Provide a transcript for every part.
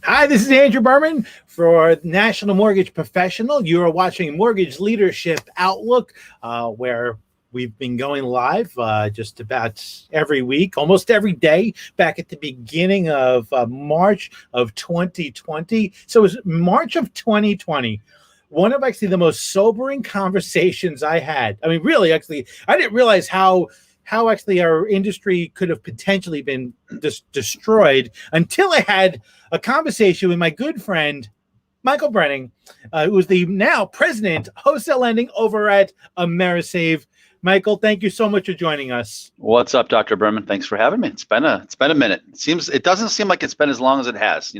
Hi, this is Andrew Berman for National Mortgage Professional. You are watching Mortgage Leadership Outlook, where we've been going live just about every week, almost every day, back at the beginning of March of 2020. So it was March of 2020. One of actually the most sobering conversations I had. I mean, really, actually, I didn't realize how actually our industry could have potentially been destroyed until I had a conversation with my good friend Michael Brenning, who is the now president wholesale lending over at AmeriSave. Michael, thank you so much for joining us. What's up, Dr. Berman? Thanks for having me. It's been a minute. It doesn't seem like it's been as long as it has.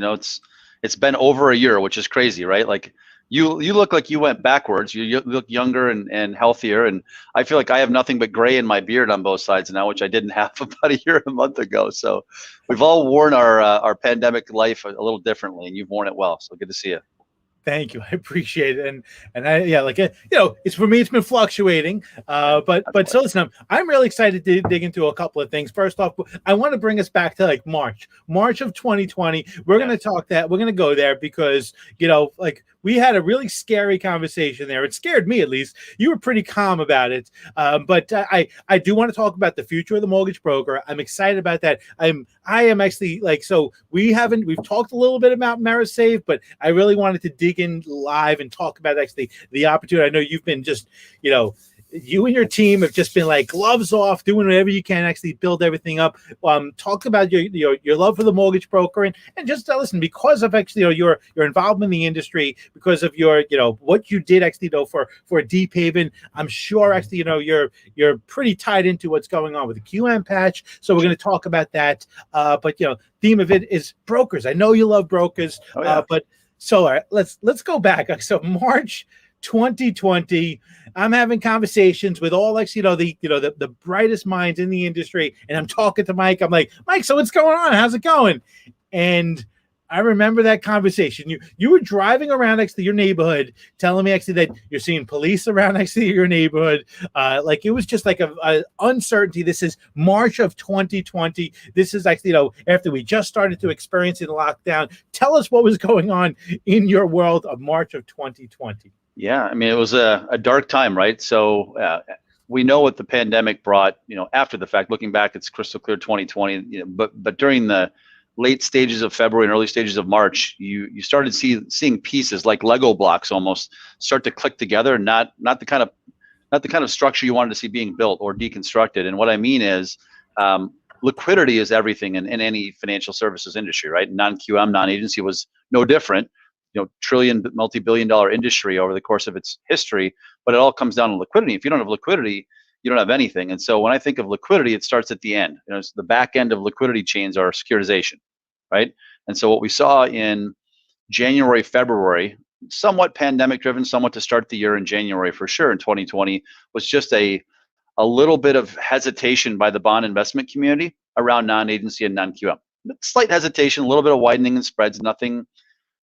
It's been over a year, which is crazy, right? Like you look like you went backwards. You look younger and healthier, and I feel like I have nothing but gray in my beard on both sides now, which I didn't have about a year and a month ago. So we've all worn our pandemic life a little differently, and you've worn it well. So good to see you. Thank you. I appreciate it. And it's for me, it's been fluctuating. But so listen, I'm really excited to dig into a couple of things. First off, I want to bring us back to like March of 2020. We're going to talk that. We're going to go there because, we had a really scary conversation there. It scared me, at least. You were pretty calm about it. But I do want to talk about the future of the mortgage broker. I'm excited about that. I am actually we've talked a little bit about AmeriSave, but I really wanted to dig in live and talk about actually the opportunity. I know you've been just, you and your team have just been like gloves off, doing whatever you can, actually build everything up. Talk about your love for the mortgage broker and just listen, because of actually your involvement in the industry, because of your what you did actually for Deephaven. I'm sure actually you're pretty tied into what's going on with the QM patch. So we're going to talk about that. But theme of it is brokers. I know you love brokers. Oh, yeah. But so all right, let's go back. So March 2020, I'm having conversations with all the brightest minds in the industry, and I'm talking to Mike. I'm like, Mike, so what's going on? How's it going? And I remember that conversation. You were driving around your neighborhood, telling me that you're seeing police around your neighborhood. Like it was just like a uncertainty. This is March of 2020. This is after we just started to experience the lockdown. Tell us what was going on in your world of March of 2020. Yeah, I mean, it was a dark time, right? So we know what the pandemic brought, after the fact. Looking back, it's crystal clear 2020. But during the late stages of February and early stages of March, you started seeing pieces like Lego blocks almost start to click together, not the kind of structure you wanted to see being built or deconstructed. And what I mean is, liquidity is everything in any financial services industry, right? Non-QM, non-agency was no different. Trillion, multi-billion-dollar industry over the course of its history, but it all comes down to liquidity. If you don't have liquidity, you don't have anything. And so when I think of liquidity, it starts at the end. It's the back end of liquidity chains are securitization, right? And so what we saw in January, February, somewhat pandemic driven, somewhat to start the year in January for sure in 2020, was just a little bit of hesitation by the bond investment community around non-agency and non-QM. Slight hesitation, a little bit of widening in spreads, nothing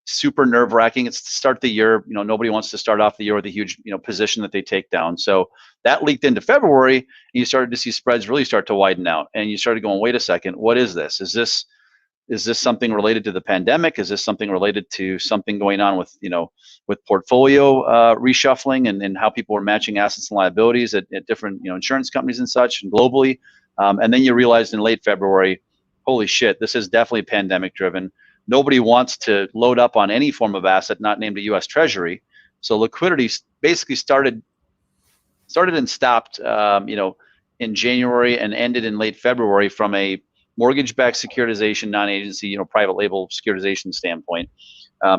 super nerve-wracking. It's to start the year. Nobody wants to start off the year with a huge, position that they take down. So that leaked into February, and you started to see spreads really start to widen out. And you started going, wait a second, what is this? Is this something related to the pandemic? Is this something related to something going on with, with portfolio reshuffling and how people were matching assets and liabilities at different, insurance companies and such, and globally? And then you realized in late February, holy shit, this is definitely pandemic driven. Nobody wants to load up on any form of asset not named a U.S. Treasury. So liquidity basically started and stopped, in January and ended in late February from a mortgage-backed securitization, non-agency, private label securitization standpoint.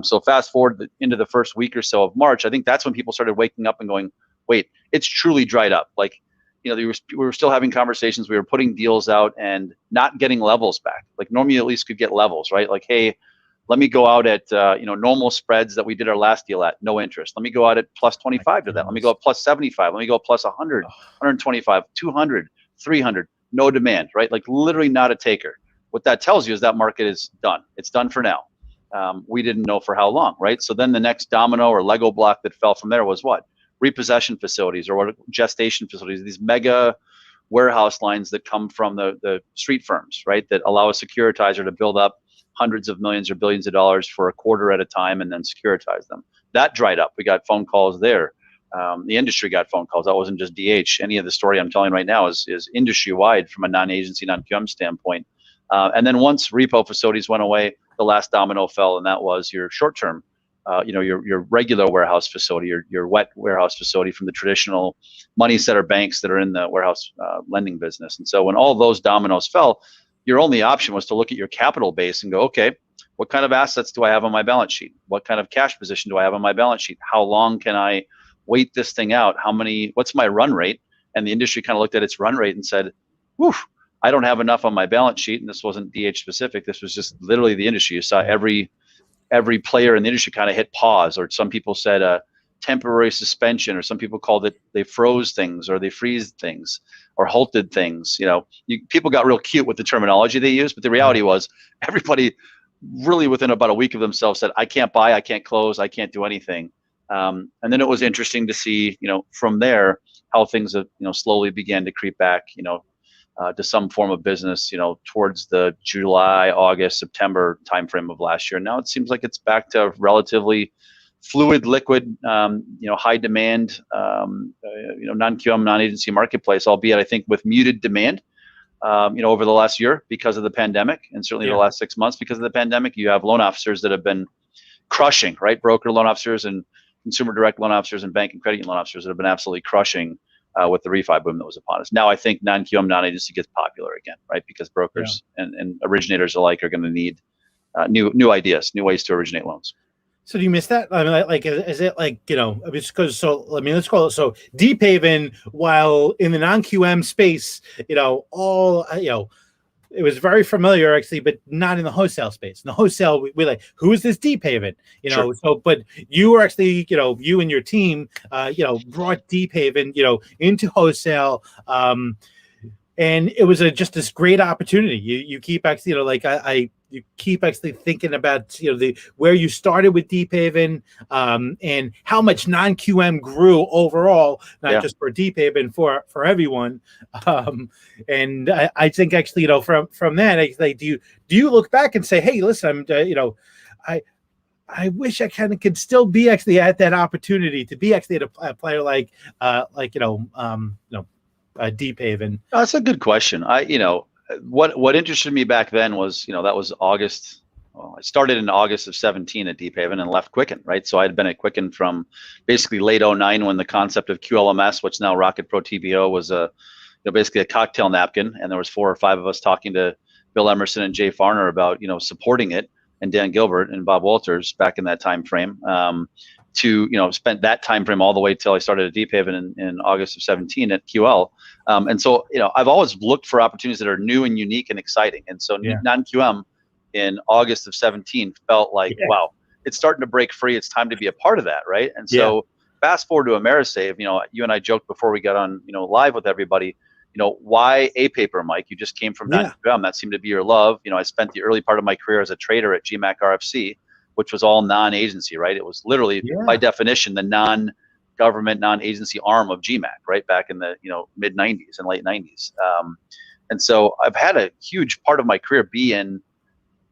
So fast forward into the first week or so of March, I think that's when people started waking up and going, wait, it's truly dried up. Like, we were still having conversations. We were putting deals out and not getting levels back. Like normally you at least could get levels, right? Like, hey, let me go out at normal spreads that we did our last deal at, no interest. Let me go out at plus 25 to that. Let me go at plus 75. Let me go at plus 100, 125, 200, 300. No demand, right? Like literally not a taker. What that tells you is that market is done. It's done for now. We didn't know for how long, right? So then the next domino or Lego block that fell from there was what? Repossession facilities or what gestation facilities, these mega warehouse lines that come from the street firms, right? That allow a securitizer to build up hundreds of millions or billions of dollars for a quarter at a time and then securitize them. That dried up. We got phone calls there. The industry got phone calls. That wasn't just DH. Any of the story I'm telling right now is industry wide from a non-agency, non-QM standpoint. And then once repo facilities went away, the last domino fell, and that was your short-term, your regular warehouse facility, your wet warehouse facility from the traditional money center banks that are in the warehouse lending business. And so when all those dominoes fell, your only option was to look at your capital base and go, okay, what kind of assets do I have on my balance sheet? What kind of cash position do I have on my balance sheet? How long can I wait this thing out? What's my run rate? And the industry kind of looked at its run rate and said, whew, I don't have enough on my balance sheet. And this wasn't DH specific. This was just literally the industry. You saw every player in the industry kind of hit pause, or some people said a temporary suspension, or some people called it they froze things, or they freeze things, or halted things. People got real cute with the terminology they used, but the reality was everybody really within about a week of themselves said, I can't buy, I can't close, I can't do anything. And then it was interesting to see, from there how things have, slowly began to creep back, to some form of business, towards the July, August, September timeframe of last year. Now it seems like it's back to relatively fluid, liquid, high demand, non-QM, non-agency marketplace, albeit I think with muted demand, over the last year because of the pandemic, and certainly the last 6 months because of the pandemic. You have loan officers that have been crushing, right? Broker loan officers and consumer direct loan officers and bank and credit union loan officers that have been absolutely crushing with the refi boom that was upon us. Now I think non-QM, non-agency gets popular again, right? Because brokers and originators alike are going to need new ideas, new ways to originate loans. So do you miss that? I mean, like, is it like, it's because, let's call it, so Deephaven, while in the non-QM space, it was very familiar actually, but not in the wholesale space. In the wholesale, we like, who is this Deephaven? Sure. So, but you were actually, you and your team, brought Deephaven, into wholesale. And it was just this great opportunity. You keep actually, you keep actually thinking about where you started with Deephaven, and how much non-QM grew overall, not just for Deephaven, for everyone. And I think actually, from that, do you look back and say, hey, listen, I wish I kind of could still be actually at that opportunity to be actually at a player like Deephaven? That's a good question. What interested me back then was, that was August. Well, I started in August of 17 at Deephaven and left Quicken, right? So I had been at Quicken from basically late 09, when the concept of QLMS, which now Rocket Pro TPO, was basically a cocktail napkin, and there was 4 or 5 of us talking to Bill Emerson and Jay Farner about supporting it, and Dan Gilbert and Bob Walters back in that time frame. To spent that time frame all the way till I started at Deephaven in August of 17 at QL. And so I've always looked for opportunities that are new and unique and exciting. And so non-QM in August of 17 felt like, wow, it's starting to break free. It's time to be a part of that, right? And so fast forward to AmeriSave. You and I joked before we got on live with everybody. Why a paper, Mike? You just came from non-QM. That seemed to be your love. I spent the early part of my career as a trader at GMAC RFC, which was all non-agency, right? It was literally, by definition, the non-government, non-agency arm of GMAC, right? Back in the mid 90s and late 90s. And so I've had a huge part of my career be in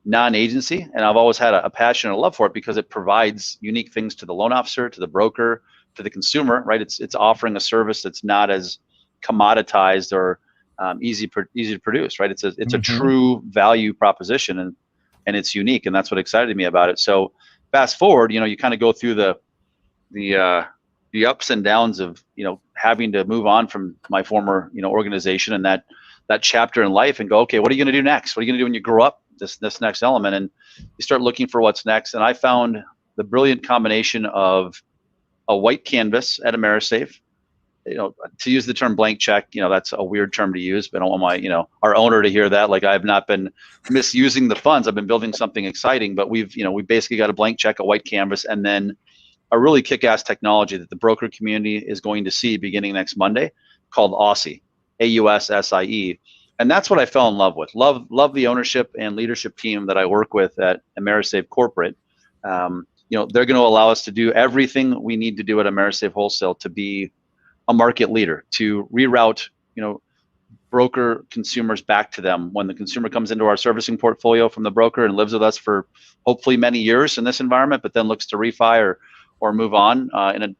non-agency, and I've always had a passion and a love for it because it provides unique things to the loan officer, to the broker, to the consumer, right? It's offering a service that's not as commoditized or easy to produce, right? It's a true value proposition, and it's unique, and that's what excited me about it. So fast forward, you kind of go through the ups and downs of having to move on from my former organization and that chapter in life, and go, okay, what are you going to do next? What are you going to do when you grow up? This next element, and you start looking for what's next. And I found the brilliant combination of a white canvas at AmeriSave. To use the term blank check, that's a weird term to use, but I don't want my, our owner to hear that. Like, I've not been misusing the funds. I've been building something exciting, but we basically got a blank check, a white canvas, and then a really kick-ass technology that the broker community is going to see beginning next Monday, called AUSSIE, AUSSIE. And that's what I fell in love with. Love the ownership and leadership team that I work with at AmeriSave Corporate. They're going to allow us to do everything we need to do at AmeriSave Wholesale to be a market leader, to reroute, broker consumers back to them when the consumer comes into our servicing portfolio from the broker and lives with us for hopefully many years in this environment, but then looks to refi or move on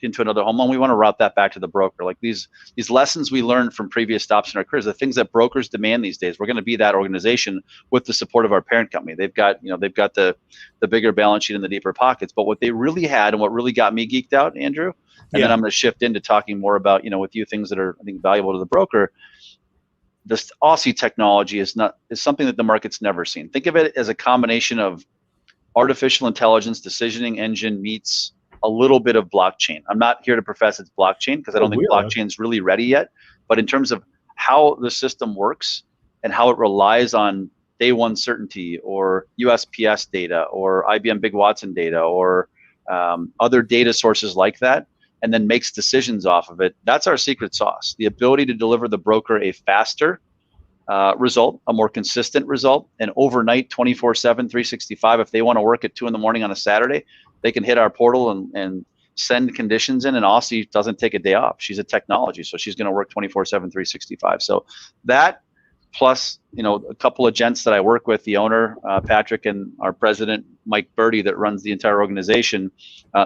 into another home loan. We want to route that back to the broker. Like these lessons we learned from previous stops in our careers, the things that brokers demand these days. We're going to be that organization with the support of our parent company. They've got the bigger balance sheet and the deeper pockets. But what they really had, and what really got me geeked out, Andrew, and then I'm going to shift into talking more about with you things that are, I think, valuable to the broker. This Aussie technology is something that the market's never seen. Think of it as a combination of artificial intelligence decisioning engine meets a little bit of blockchain. I'm not here to profess it's blockchain because I don't think blockchain's really ready yet. But in terms of how the system works and how it relies on day one certainty or USPS data or IBM Big Watson data or other data sources like that, and then makes decisions off of it, that's our secret sauce. The ability to deliver the broker a faster result, a more consistent result, and overnight 24/7, 365. If they want to work at 2 a.m. on a Saturday, they can hit our portal and send conditions in, and Aussie doesn't take a day off. She's a technology, so she's going to work 24/7, 365. So that plus, a couple of gents that I work with, the owner, Patrick, and our president, Mike Birdie, that runs the entire organization.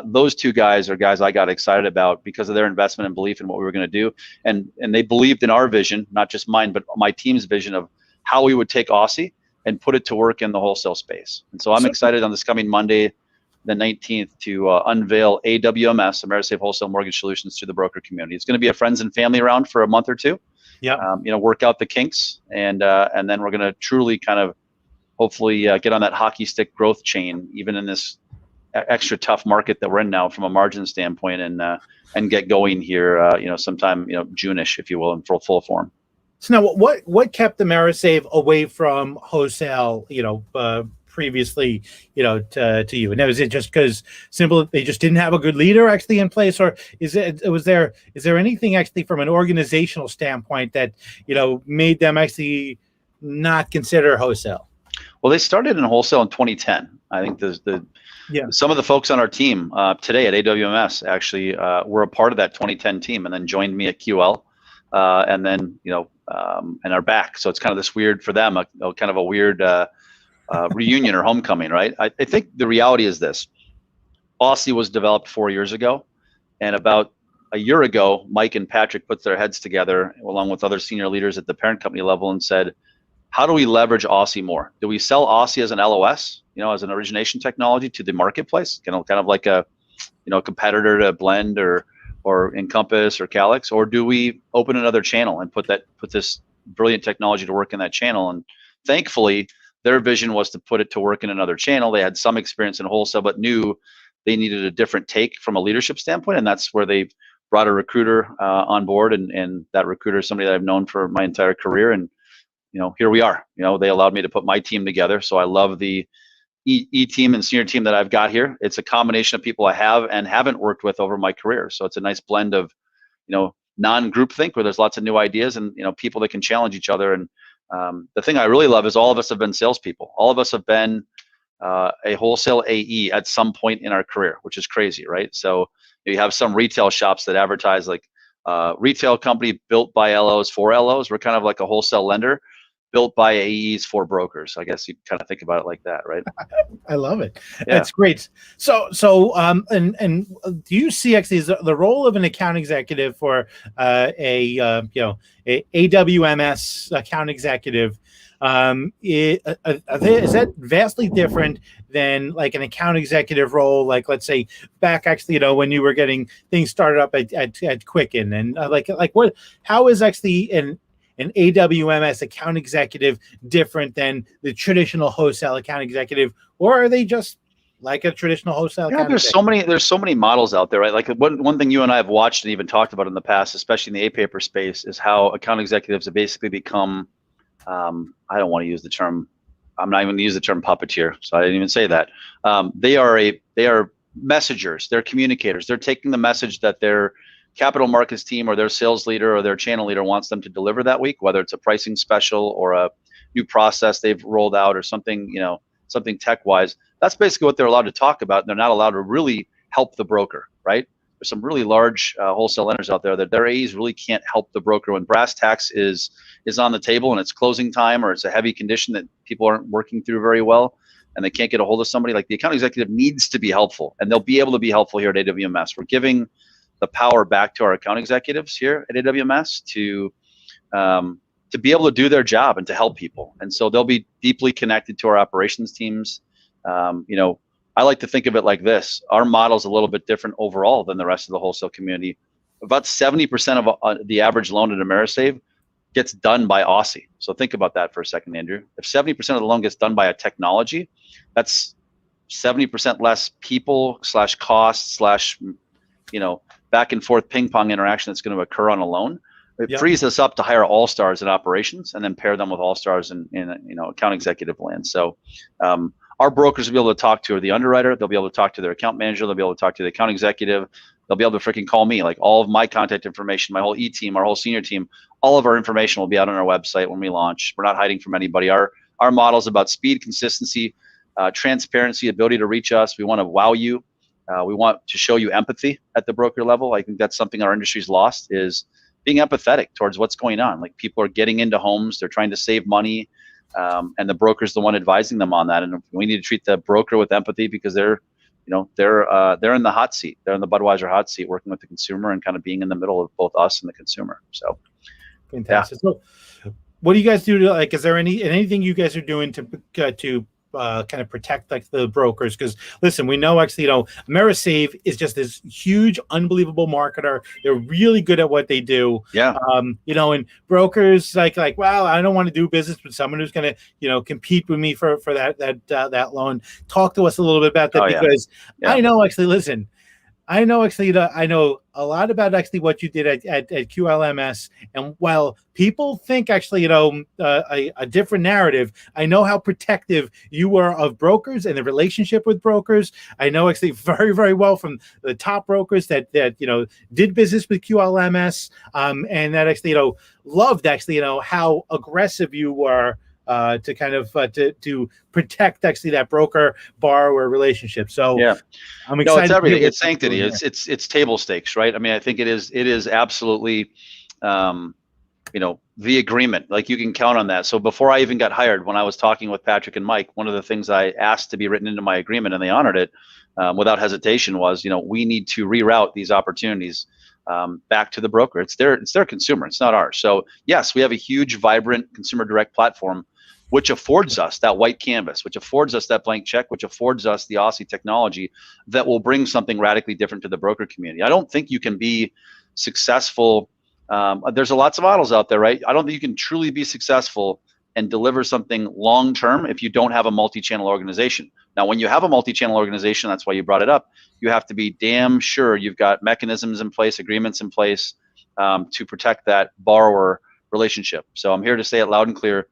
Those two guys are guys I got excited about because of their investment and belief in what we were going to do. And they believed in our vision, not just mine, but my team's vision of how we would take Aussie and put it to work in the wholesale space. And so I'm excited on this coming Monday, the 19th, to unveil AWMS, AmeriSave Wholesale Mortgage Solutions, to the broker community. It's going to be a friends and family round for a month or two. Work out the kinks, and then we're going to truly kind of hopefully get on that hockey stick growth chain, even in this extra tough market that we're in now from a margin standpoint, and get going here, sometime, June-ish, if you will, in full form. So now, what kept AmeriSave away from wholesale, previously, to you? And was it just because they just didn't have a good leader actually in place, or is there anything actually from an organizational standpoint that made them actually not consider wholesale? Well, they started in wholesale in 2010. I think some of the folks on our team today at AWMS actually were a part of that 2010 team, and then joined me at QL, and then and are back. So it's kind of this weird for them, kind of a weird reunion or homecoming, right? I think the reality is this: Aussie was developed 4 years ago, and about a year ago, Mike and Patrick put their heads together along with other senior leaders at the parent company level and said, how do we leverage Aussie more? Do we sell Aussie as an LOS, as an origination technology to the marketplace, kind of like a competitor to Blend or Encompass or Calix, or do we open another channel and put this brilliant technology to work in that channel? And thankfully, their vision was to put it to work in another channel. They had some experience in wholesale, but knew they needed a different take from a leadership standpoint, and that's where they brought a recruiter on board, and that recruiter is somebody that I've known for my entire career, and here we are. They allowed me to put my team together, so I love the E team and senior team that I've got here. It's a combination of people I have and haven't worked with over my career, so it's a nice blend of non-groupthink, where there's lots of new ideas, and people that can challenge each other. And the thing I really love is all of us have been salespeople. All of us have been a wholesale AE at some point in our career, which is crazy, right? So you have some retail shops that advertise like retail company built by LOs for LOs. We're kind of like a wholesale lender built by AEs for brokers. I guess you kind of think about it like that, right? I love it. Yeah. That's great. So and do you see actually the role of an account executive for a AWMS account executive? Is that vastly different than like an account executive role, like let's say back actually when you were getting things started up at Quicken, and how is actually an AWMS account executive different than the traditional wholesale account executive, or are they just like a traditional wholesale account executive? There's so many models out there, right? Like one thing you and I have watched and even talked about in the past, especially in the A-paper space, is how account executives have basically become, I don't want to use the term, I'm not even going to use the term puppeteer, so I didn't even say that. They are messengers, they're communicators. They're taking the message that their capital markets team or their sales leader or their channel leader wants them to deliver that week, whether it's a pricing special or a new process they've rolled out or something, something tech-wise. That's basically what they're allowed to talk about, and they're not allowed to really help the broker, right? some really large wholesale lenders out there that their AEs really can't help the broker when brass tacks is on the table and it's closing time, or it's a heavy condition that people aren't working through very well and they can't get a hold of somebody. Like, the account executive needs to be helpful, and they'll be able to be helpful here at AWMS. We're giving the power back to our account executives here at AWMS to be able to do their job and to help people. And so they'll be deeply connected to our operations teams. I like to think of it like this. Our model is a little bit different overall than the rest of the wholesale community. About 70% of the average loan at AmeriSave gets done by Aussie. So think about that for a second, Andrew. If 70% of the loan gets done by a technology, that's 70% less people / costs / back and forth ping pong interaction that's going to occur on a loan. It frees us up to hire all-stars in operations and then pair them with all-stars in account executive land. So our brokers will be able to talk to the underwriter. They'll be able to talk to their account manager. They'll be able to talk to the account executive. They'll be able to freaking call me. Like, all of my contact information, my whole E-team, our whole senior team, all of our information will be out on our website when we launch. We're not hiding from anybody. Our model is about speed, consistency, transparency, ability to reach us. We want to wow you. We want to show you empathy at the broker level. I think that's something our industry's lost, is being empathetic towards what's going on. Like, people are getting into homes, they're trying to save money, and the broker's the one advising them on that. And we need to treat the broker with empathy, because they're in the hot seat. They're in the Budweiser hot seat, working with the consumer and kind of being in the middle of both us and the consumer. So, fantastic. Yeah. So, what do you guys do to, like? Is there anything you guys are doing to kind of protect, like, the brokers? Because listen, we know actually, AmeriSave is just this huge, unbelievable marketer. They're really good at what they do. Yeah. And brokers like, well, I don't want to do business with someone who's going to, compete with me for that loan. Talk to us a little bit about that, because I know actually, listen, I know a lot about actually what you did at QLMS, and while people think actually a different narrative, I know how protective you were of brokers and the relationship with brokers. I know actually very, very well from the top brokers that did business with QLMS, and that actually loved actually how aggressive you were to kind of to protect actually that broker borrower relationship. So I'm excited. No, it's everything. It's sanctity. It's table stakes, right? I mean, I think it is absolutely, the agreement. Like, you can count on that. So before I even got hired, when I was talking with Patrick and Mike, one of the things I asked to be written into my agreement, and they honored it without hesitation, was we need to reroute these opportunities back to the broker. It's their consumer. It's not ours. So yes, we have a huge, vibrant consumer direct platform, which affords us that white canvas, which affords us that blank check, which affords us the Aussie technology that will bring something radically different to the broker community. I don't think you can be successful. There's lots of models out there, right? I don't think you can truly be successful and deliver something long-term if you don't have a multi-channel organization. Now, when you have a multi-channel organization, that's why you brought it up, you have to be damn sure you've got mechanisms in place, agreements in place to protect that borrower relationship. So I'm here to say it loud and clear.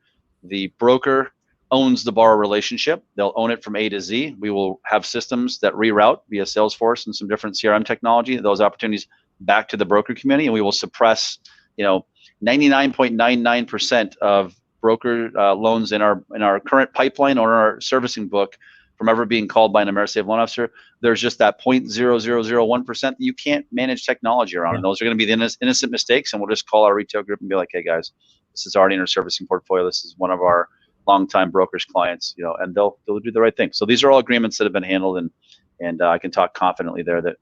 The broker owns the borrower relationship. They'll own it from A to Z. We will have systems that reroute via Salesforce and some different CRM technology, those opportunities back to the broker community, and we will suppress 99.99% of broker loans in our current pipeline or in our servicing book from ever being called by an AmeriSave loan officer. There's just that 0.0001% that you can't manage technology around. And those are going to be the innocent mistakes. And we'll just call our retail group and be like, hey guys, this is already in our servicing portfolio. This is one of our longtime brokers clients, and they'll do the right thing. So these are all agreements that have been handled, and I can talk confidently there that,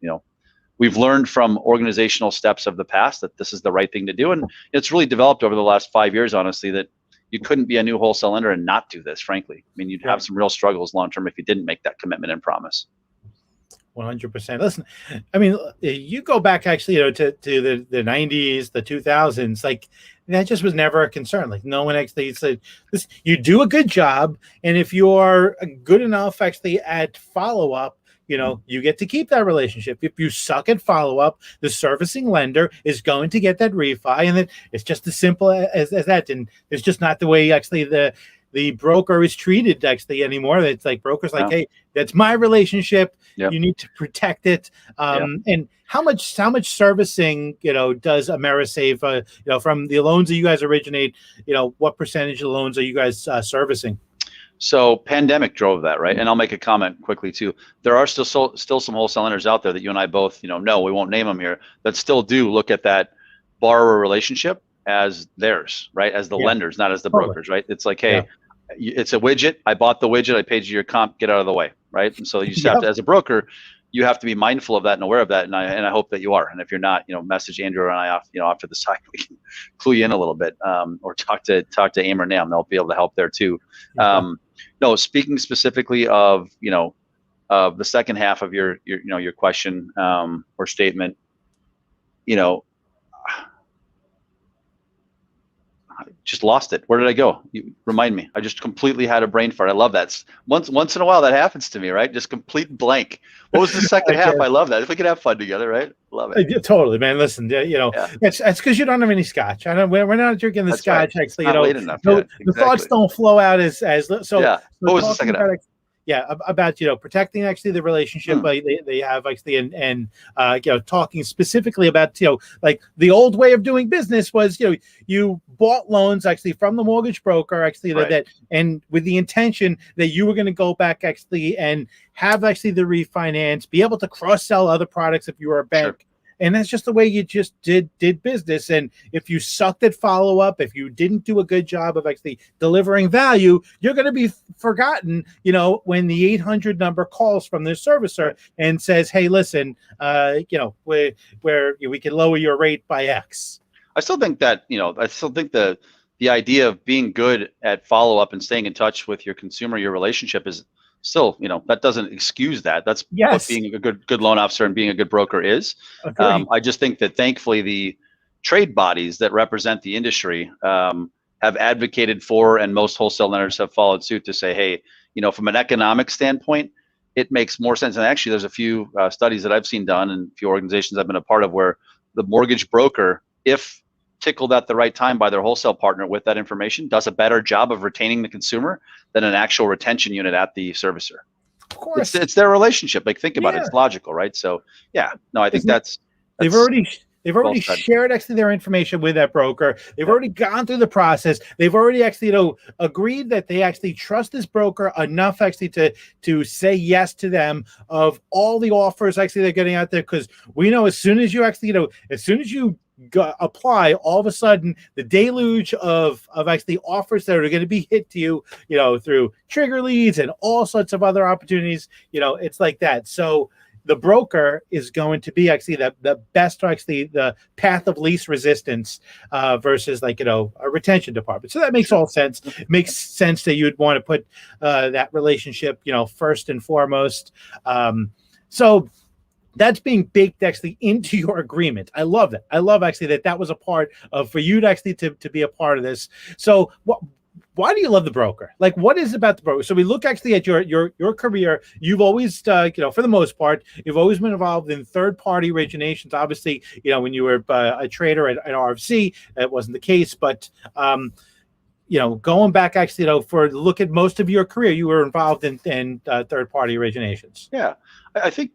we've learned from organizational steps of the past that this is the right thing to do. And it's really developed over the last 5 years, honestly, that you couldn't be a new wholesale lender and not do this, frankly. I mean, you'd have some real struggles long-term if you didn't make that commitment and promise. 100%. Listen, I mean, you go back actually, to the 90s, the 2000s, like, that just was never a concern. Like, no one actually said this. You do a good job, and if you're good enough actually at follow-up, you get to keep that relationship. If you suck at follow-up, the servicing lender is going to get that refi, and it's just as simple as that. And it's just not the way actually the broker is treated actually anymore. It's like brokers like, hey, that's my relationship. Yep. You need to protect it. And how much servicing, does AmeriSave, from the loans that you guys originate, what percentage of loans are you guys servicing? So pandemic drove that, right? And I'll make a comment quickly too. There are still some wholesale lenders out there that you and I both, know, we won't name them here, that still do look at that borrower relationship as theirs, right? As the lenders, not as the brokers, right? It's like, hey, it's a widget. I bought the widget. I paid you your comp. Get out of the way, right? And so you just have to, as a broker, you have to be mindful of that and aware of that. And I hope that you are. And if you're not, message Andrew and I off, after the side, we can clue you in a little bit, or talk to Aim or Nam. They'll be able to help there too. No, speaking specifically of, of the second half of your question, or statement, I just lost it. Where did I go? You remind me. I just completely had a brain fart. I love that. Once in a while that happens to me, right? Just complete blank. What was the second half? I love that. If we could have fun together, right? Love it. Totally, man. Listen, that's because you don't have any scotch. We're not drinking the That's scotch. right. Actually, late enough. the thoughts don't flow out as so. Yeah. What was the second half? About protecting actually the relationship. They have actually and talking specifically about like the old way of doing business was you bought loans actually from the mortgage broker actually that and with the intention that you were going to go back actually and have actually the refinance, be able to cross sell other products if you were a bank. Sure. And that's just the way you just did business. And if you sucked at follow up, if you didn't do a good job of actually delivering value, you're going to be forgotten, when the 800 number calls from their servicer and says, hey, listen, we can lower your rate by X. I still think that, the idea of being good at follow up and staying in touch with your consumer, your relationship is still, that doesn't excuse that. That's what being a good loan officer and being a good broker is. I just think that thankfully the trade bodies that represent the industry have advocated for, and most wholesale lenders have followed suit to say, hey, from an economic standpoint, it makes more sense. And actually, there's a few studies that I've seen done and a few organizations I've been a part of where the mortgage broker, if tickled at the right time by their wholesale partner with that information, does a better job of retaining the consumer than an actual retention unit at the servicer. Of course, it's their relationship. Like, think about it; it's logical, right? So, I think that's they've already shared actually their information with that broker. They've already gone through the process. They've already actually agreed that they actually trust this broker enough actually to say yes to them of all the offers actually they're getting out there, because we know as soon as you actually apply, all of a sudden the deluge of actually offers that are going to be hit to you, through trigger leads and all sorts of other opportunities. It's like that. So the broker is going to be actually the best, actually the path of least resistance versus a retention department. So that makes all sense. It makes sense that you'd want to put that relationship, first and foremost. So that's being baked actually into your agreement. I love that. I love actually that was a part of for you to actually to be a part of this. So why do you love the broker? Like, what is it about the broker? So we look actually at your career. You've always, for the most part, you've always been involved in third-party originations. Obviously, when you were a trader at RFC, that wasn't the case. But, going back actually, for look at most of your career, you were involved in third-party originations. Yeah, I think,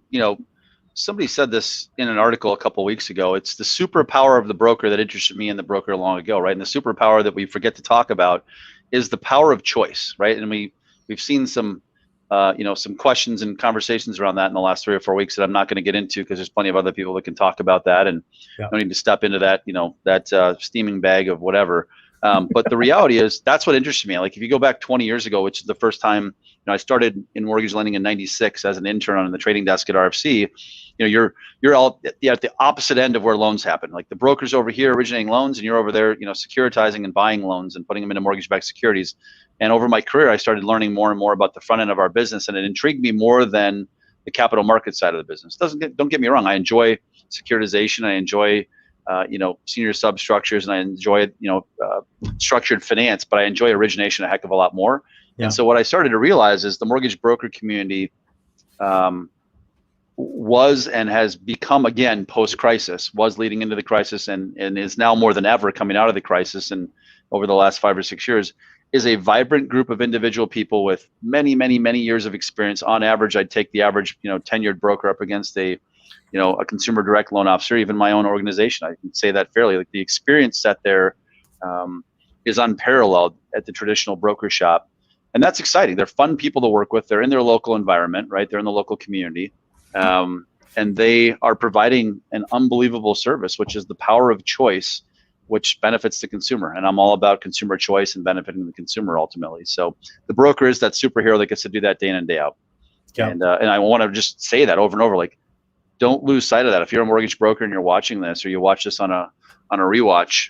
somebody said this in an article a couple of weeks ago. It's the superpower of the broker that interested me in the broker long ago, right? And the superpower that we forget to talk about is the power of choice, right? And we've seen some some questions and conversations around that in the last 3 or 4 weeks that I'm not going to get into because there's plenty of other people that can talk about that, and don't need to step into that that steaming bag of whatever. But the reality is that's what interested me. Like, if you go back 20 years ago, which is the first time I started in mortgage lending in '96 as an intern on the trading desk at RFC, you're all at the opposite end of where loans happen. Like, the broker's over here originating loans, and you're over there, securitizing and buying loans and putting them into mortgage-backed securities. And over my career, I started learning more and more about the front end of our business, and it intrigued me more than the capital market side of the business. Don't get me wrong. I enjoy securitization. I enjoy senior substructures, and I enjoy structured finance, but I enjoy origination a heck of a lot more. Yeah. And so what I started to realize is the mortgage broker community was and has become, again, post-crisis, was leading into the crisis and is now more than ever coming out of the crisis, and over the last 5 or 6 years, is a vibrant group of individual people with many, many, many years of experience. On average, I'd take the average tenured broker up against a consumer direct loan officer, even my own organization. I can say that fairly. Like, the experience set there is unparalleled at the traditional broker shop. And that's exciting. They're fun people to work with. They're in their local environment, right? They're in the local community. And they are providing an unbelievable service, which is the power of choice, which benefits the consumer. And I'm all about consumer choice and benefiting the consumer ultimately. So the broker is that superhero that gets to do that day in and day out. Yeah. And I want to just say that over and over, like, don't lose sight of that. If you're a mortgage broker and you're watching this, or you watch this on a rewatch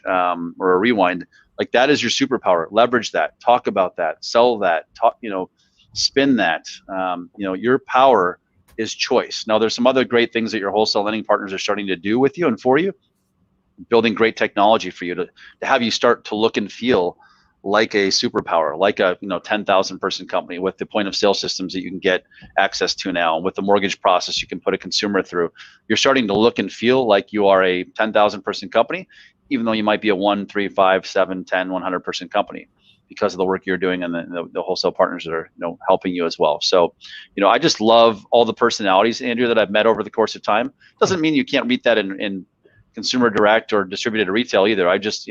or a rewind, like, that is your superpower. Leverage that, talk about that, sell that, talk, spin that. Your power is choice. Now, there's some other great things that your wholesale lending partners are starting to do with you and for you, building great technology for you to have you start to look and feel like a superpower, like a 10,000 person company with the point of sale systems that you can get access to now, and with the mortgage process you can put a consumer through. You're starting to look and feel like you are a 10,000 person company, even though you might be a 1, 3, 5, 7, 10, 100 person company, because of the work you're doing and the wholesale partners that are helping you as well. So I just love all the personalities, Andrew, that I've met over the course of time. Doesn't mean you can't meet that in consumer direct or distributed retail either. I just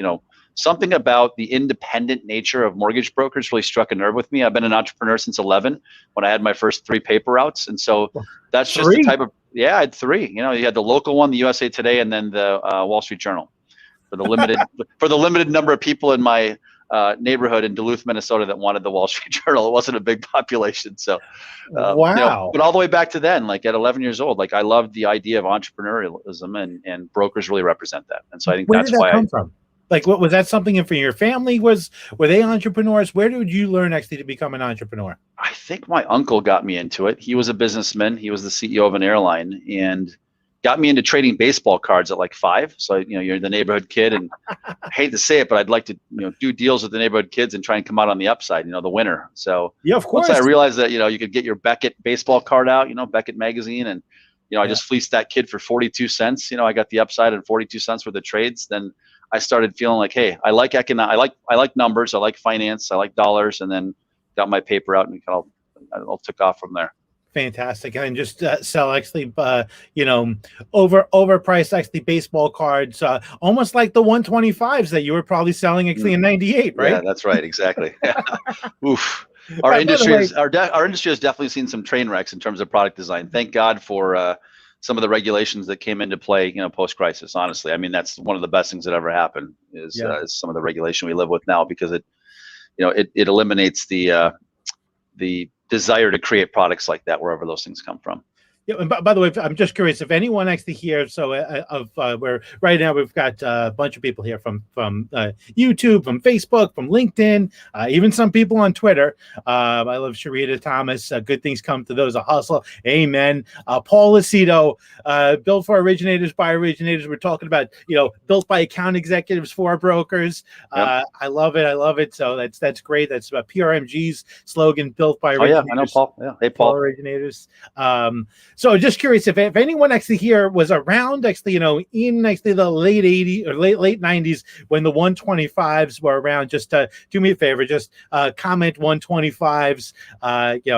something about the independent nature of mortgage brokers really struck a nerve with me. I've been an entrepreneur since 11 when I had my first 3 paper routes. And so that's just the type of, I had 3, you had the local one, the USA Today, and then the Wall Street Journal for the limited number of people in my neighborhood in Duluth, Minnesota that wanted the Wall Street Journal. It wasn't a big population. So, wow. But all the way back to then, like at 11 years old, like I loved the idea of entrepreneurialism, and brokers really represent that. And so I think that's why. Where did that come from? Like, what was that something for your family? Were they entrepreneurs? Where did you learn actually to become an entrepreneur? I think my uncle got me into it. He was a businessman. He was the CEO of an airline and got me into trading baseball cards at like 5. So, you're the neighborhood kid, and I hate to say it, but I'd like to, do deals with the neighborhood kids and try and come out on the upside, the winner. So yeah, of course. Once I realized that, you could get your Beckett baseball card out, Beckett magazine, and, I just fleeced that kid for 42 cents. I got the upside and 42 cents worth of trades. Then I started feeling like, hey, I like numbers, I like finance, I like dollars, and then got my paper out and it all took off from there. Fantastic. And just sell actually, overpriced actually baseball cards, almost like the 125s that you were probably selling actually in '98, right? Yeah, that's right. Exactly. Oof. Our industry has definitely seen some train wrecks in terms of product design. Thank God for some of the regulations that came into play, post-crisis. Honestly, I mean, that's one of the best things that ever happened is some of the regulation we live with now, because it eliminates the desire to create products like that wherever those things come from. Yeah, and by the way, I'm just curious if anyone actually here. So, where right now we've got a bunch of people here from YouTube, from Facebook, from LinkedIn, even some people on Twitter. I love Sharita Thomas. Good things come to those a hustle. Amen. Paul Lucido, built for originators by originators. We're talking about built by account executives for brokers. Yep. I love it. I love it. So that's great. That's PRMG's slogan, built by originators. Oh yeah, I know Paul. Yeah, hey Paul. Originators. So just curious if anyone actually here was around actually, in actually the late 80s or late 90s when the 125s were around. Just do me a favor, just comment 125s.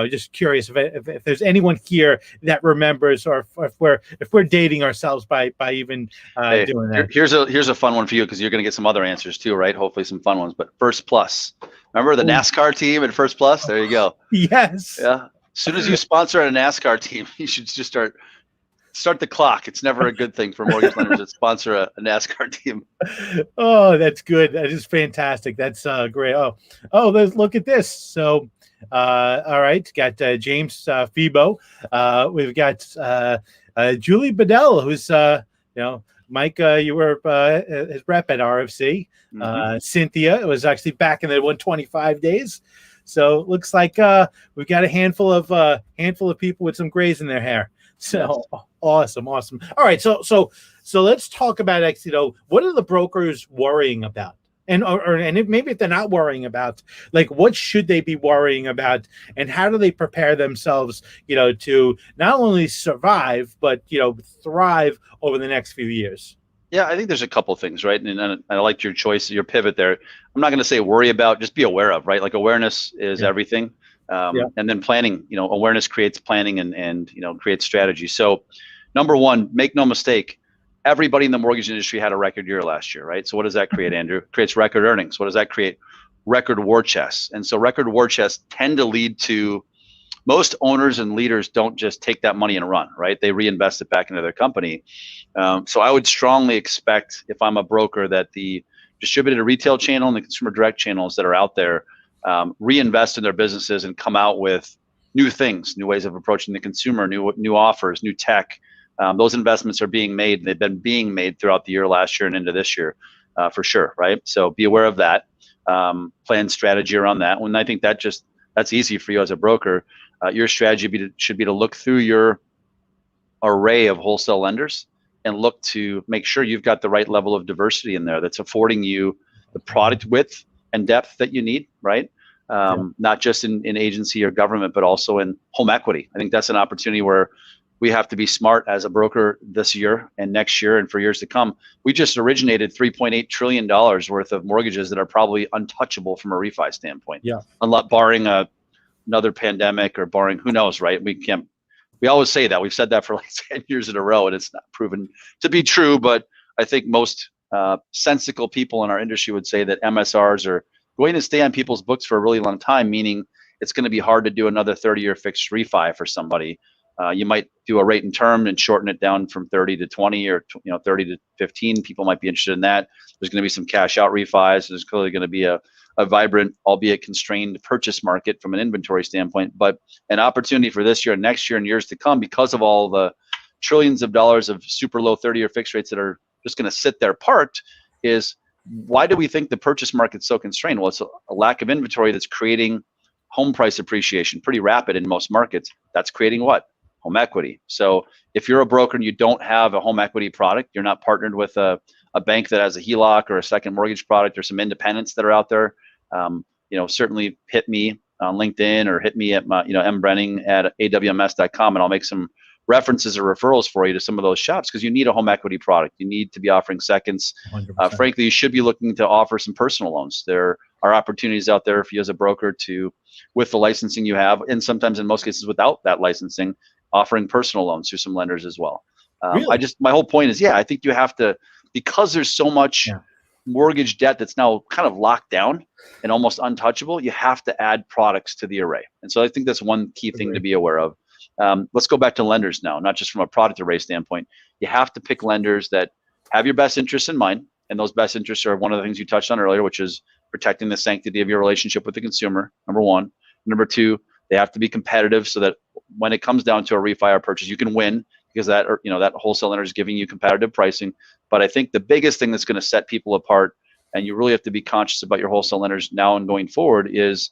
Just curious if there's anyone here that remembers, or if we're dating ourselves by even doing that. Here's a fun one for you, because you're going to get some other answers too, right? Hopefully some fun ones. But First Plus, remember the NASCAR team at First Plus? There you go. Yes. Yeah. As soon as you sponsor a NASCAR team, you should just start the clock. It's never a good thing for mortgage lenders that sponsor a NASCAR team. Oh, that's good. That is fantastic. That's great. Oh, look at this. So, all right, got James Febo. We've got Julie Bedell, who's Mike, you were his rep at RFC. Mm-hmm. Cynthia, it was actually back in the 125 days. So it looks like we've got a handful of people with some grays in their hair. So yes. Awesome. All right, so let's talk about actually, what are the brokers worrying about, and maybe if they're not worrying about, like, what should they be worrying about, and how do they prepare themselves, to not only survive but thrive over the next few years? Yeah, I think there's a couple of things, right? And I liked your choice, your pivot there. I'm not going to say worry about, just be aware of, right? Like, awareness is everything. And then planning, awareness creates planning and creates strategy. So number one, make no mistake, everybody in the mortgage industry had a record year last year, right? So what does that create, Andrew? It creates record earnings. What does that create? record war chests. And so record war chests tend to lead to, most owners and leaders don't just take that money and run, right? They reinvest it back into their company. So I would strongly expect, if I'm a broker, that the distributed retail channel and the consumer direct channels that are out there reinvest in their businesses and come out with new things, new ways of approaching the consumer, new offers, new tech. Those investments are being made. They've been being made throughout the year, last year and into this year, for sure, right? So be aware of that. Plan strategy around that. When I think that's easy for you as a broker. Your strategy should be to look through your array of wholesale lenders and look to make sure you've got the right level of diversity in there that's affording you the product width and depth that you need, right? Not just in agency or government, but also in home equity. I think that's an opportunity where we have to be smart as a broker this year and next year and for years to come. We just originated $3.8 trillion worth of mortgages that are probably untouchable from a refi standpoint. Yeah. Barring another pandemic or barring, who knows, right? We always say that. We've said that for like 10 years in a row, and it's not proven to be true. But I think most sensible people in our industry would say that MSRs are going to stay on people's books for a really long time, meaning it's going to be hard to do another 30-year fixed refi for somebody. You might do a rate and term and shorten it down from 30 to 20 or 30 to 15. People might be interested in that. There's going to be some cash out refis. There's clearly going to be a vibrant, albeit constrained, purchase market from an inventory standpoint, but an opportunity for this year and next year and years to come, because of all the trillions of dollars of super low 30-year fixed rates that are just going to sit there parked. Is why do we think the purchase market's so constrained? Well, it's a lack of inventory that's creating home price appreciation, pretty rapid in most markets. That's creating what? Home equity. So if you're a broker and you don't have a home equity product, you're not partnered with a bank that has a HELOC or a second mortgage product, or some independents that are out there, certainly hit me on LinkedIn or hit me at my, mbrenning@awms.com, and I'll make some references or referrals for you to some of those shops, because you need a home equity product. You need to be offering seconds. Frankly, you should be looking to offer some personal loans. There are opportunities out there for you as a broker to, with the licensing you have, and sometimes in most cases without that licensing, offering personal loans through some lenders as well. Really? My whole point is, I think you have to, because there's so much mortgage debt that's now kind of locked down and almost untouchable, you have to add products to the array. And so I think that's one key thing to be aware of. Let's go back to lenders now, not just from a product array standpoint. You have to pick lenders that have your best interests in mind. And those best interests are one of the things you touched on earlier, which is protecting the sanctity of your relationship with the consumer, number one. Number two, they have to be competitive so that when it comes down to a refi or purchase, you can win, because that wholesale lender is giving you competitive pricing. But I think the biggest thing that's going to set people apart, and you really have to be conscious about your wholesale lenders now and going forward, is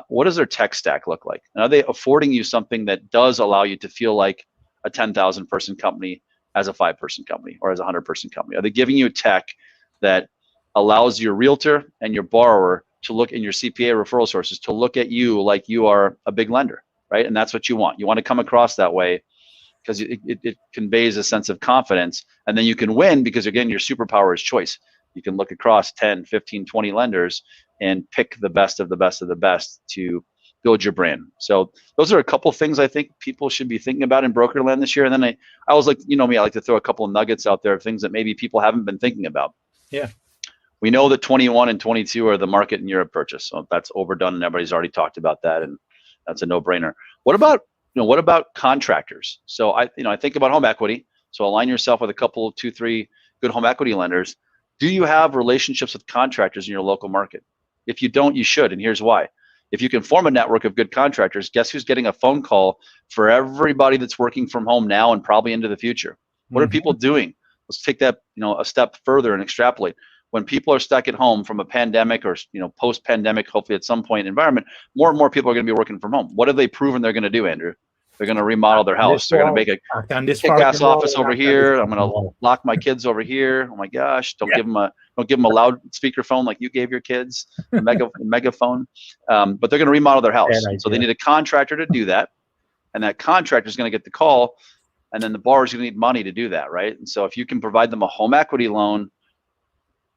what does their tech stack look like? And are they affording you something that does allow you to feel like a 10,000 person company as a 5-person company or as a 100-person company? Are they giving you tech that allows your realtor and your borrower to look in your CPA referral sources to look at you like you are a big lender, right? And that's what you want. You want to come across that way, because it conveys a sense of confidence, and then you can win because, again, your superpower is choice. You can look across 10, 15, 20 lenders and pick the best of the best of the best to build your brand. So those are a couple things I think people should be thinking about in broker land this year. And then I always like, I like to throw a couple of nuggets out there of things that maybe people haven't been thinking about. Yeah. We know that 21 and 22 are the market in Europe purchase. So that's overdone, and everybody's already talked about that, and that's a no-brainer. What about contractors? So I think about home equity. So align yourself with a couple, 2, 3 good home equity lenders. Do you have relationships with contractors in your local market? If you don't, you should, and here's why. If you can form a network of good contractors, guess who's getting a phone call for everybody that's working from home now and probably into the future? What are people doing? Let's take that a step further and extrapolate. When people are stuck at home from a pandemic or post-pandemic, hopefully at some point environment, more and more people are going to be working from home. What have they proven they're going to do, Andrew? They're going to remodel their house. They're going to make a kick-ass office over here. I'm going to lock my kids over here. Oh my gosh! Don't give them a loudspeaker phone like you gave your kids, a megaphone. But they're going to remodel their house, so they need a contractor to do that, and that contractor is going to get the call, and then the borrower is going to need money to do that, right? And so if you can provide them a home equity loan,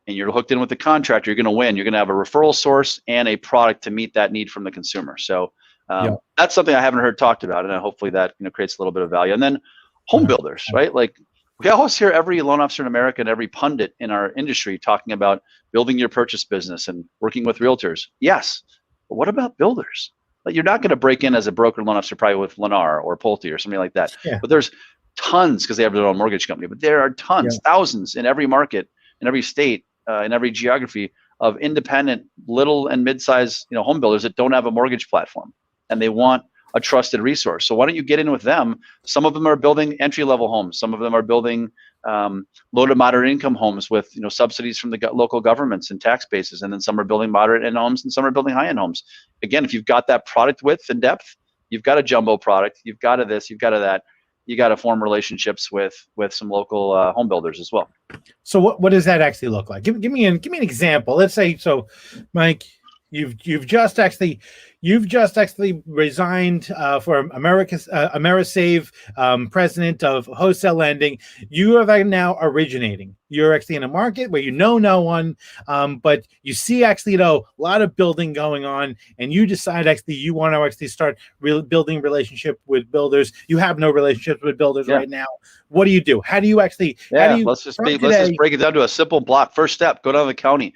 and you're hooked in with the contractor, you're going to win. You're going to have a referral source and a product to meet that need from the consumer. So that's something I haven't heard talked about, and hopefully that creates a little bit of value. And then home builders, right? Like We always hear every loan officer in America and every pundit in our industry talking about building your purchase business and working with realtors. Yes, but what about builders? Like, you're not going to break in as a broker loan officer probably with Lennar or Pulte or something like that. Yeah. But there's tons, because they have their own mortgage company, but there are tons, thousands in every market, in every state, in every geography, of independent little and mid-sized, home builders that don't have a mortgage platform, and they want a trusted resource. So why don't you get in with them? Some of them are building entry-level homes. Some of them are building low to moderate income homes with subsidies from the local governments and tax bases. And then some are building moderate end homes, and some are building high-end homes. Again, if you've got that product width and depth, you've got a jumbo product, you've got a this, you've got a that, you got to form relationships with some local home builders as well. So what does that actually look like? Give me an example. Let's say, so Mike, you've just actually resigned for AmeriSave, president of Wholesale Lending. You are now originating. You're actually in a market where you know no one, but you see actually a lot of building going on, and you decide actually you want to actually start building relationship with builders. You have no relationships with builders right now. What do you do? How do you actually? Let's just break it down to a simple block. First step: go down to the county.